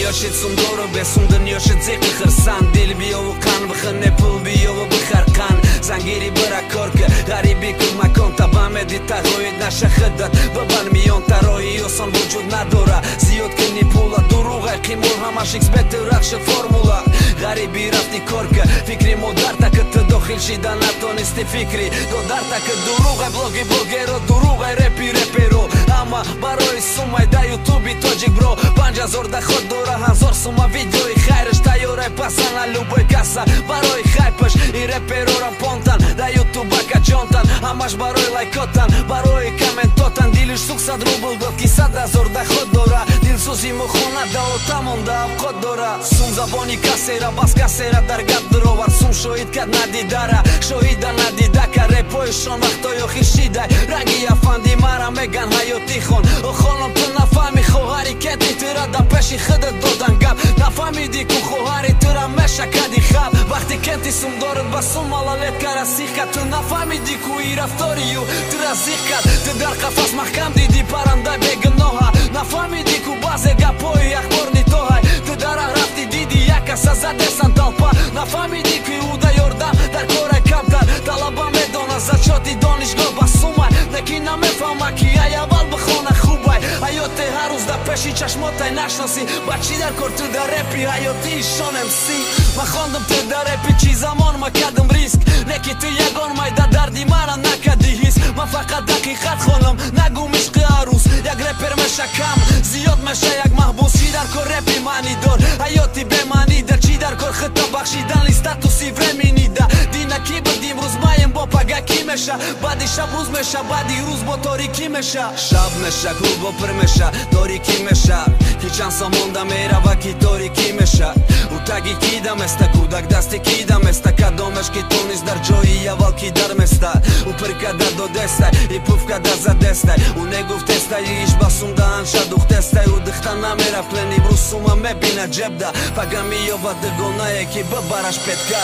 Yoshit sundoro besundun yoshit zeki khirsan Dil biyovu kan bkhne pul biyovu bkharqan Zangiri bra korka garibi kul makon tabam edita roid nasha khiddat baban miyon taroyi oson vujud nadora ziyod kini pula duruga qimul hamash xbet rakhsh formula garibi rafti korka fikri modarta kt dokhil shida natonisti fikri do darta kt duruga blogi blogero duruga repi repero ama baroy sumay da youtube tojik bro panja zor da khod dora hanzor suma video i khairish tayore pasana luboy kasa baroy hypesh i repero pontan da youtube ka jontan amash baroy lajkotan baroy komentotan dilish suksa drubul do kisa da zor da khod dora dil suzi mo khona da otamon da khod dora sum zaboni kasera bas kasera dargat drovar sum shohid kad nadidara shohida nadidaka repoy shon vaqtoyo khishida rangi afandi mara megan hayoti khon o khonom tu nafami kho hareketi tira da peshi khidet dodan gap nafamidi ku kho hari tira mesha kadi khab vaqti kenti sum dorad basum malalet karasika tu nafamidi ku i raftoriu tira zikat te dar qafas mahkam didi paranda begnoha nafamidi ku baze gapoy akhborni tohay te dar rafti didi yaka sazadesan talpa nafamidi ku uda yordam dar kore kaptan talaba medona zachoti donish go basumay nekina me fama ki ayaval bkhona khubay ayote haruz da peshi chashmotay nashnosi bachi dar kortu da repi ayoti shonem si ma khondum te da repi chi zamon ma kadam risk neki tu yagon may da dardi mara nakadi his ma faqat daqiqat khonam nagu mishqi arus yak reper mesha kam ziyod mesha yak mahbus chi dar kor repi mani dor ayoti be mani dar chi dar kor khata bakhshidan li statusi vremini da dina ki badim ruz mayem bo paga ki mesha badi shab ruz mesha badi ruz bo tori ki mesha shab mesha klubo per mesha tori ki mesha ki chanson monda mera va ki tori ki mesha utagi ki da mesta kudak dasti ki da mesta kadomesh ki tunis dar joy ja valki dar mesta u per kada do destaj i puf kada za destaj u negov testaj i ish basum da ansha duh testaj u dkhta na mera pleni brusuma me bina jebda paga mi jova dëgona e ki bëbara shpetka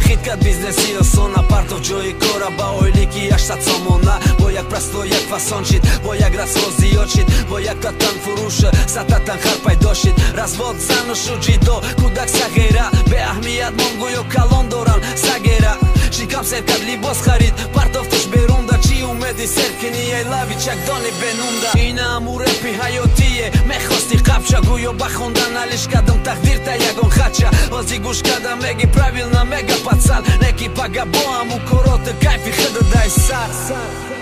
Hit kad biznesi osona partov gjoj kora ba oj liki jashtat somona Bojak prasto jak fasonqit Bojak rasvozi oqit Bojak tatan furushë Sa tatan harpaj doshit Razvod zanu shujido Kudak sa gera Be ahmijat mongu jo kalon doran Sa gera Shikam ser kad libos harit Partov të shberunda Qi u me diser Kini e lavi qak doni benunda Ina amu repi hajotije Me khosti kapqa Gujo bakhonda nalish kadëm takdir ta jagon haqa Ozi gush kada megi pravilna mega pacal Neki paga boa mu korote kajfi hëdë daj sar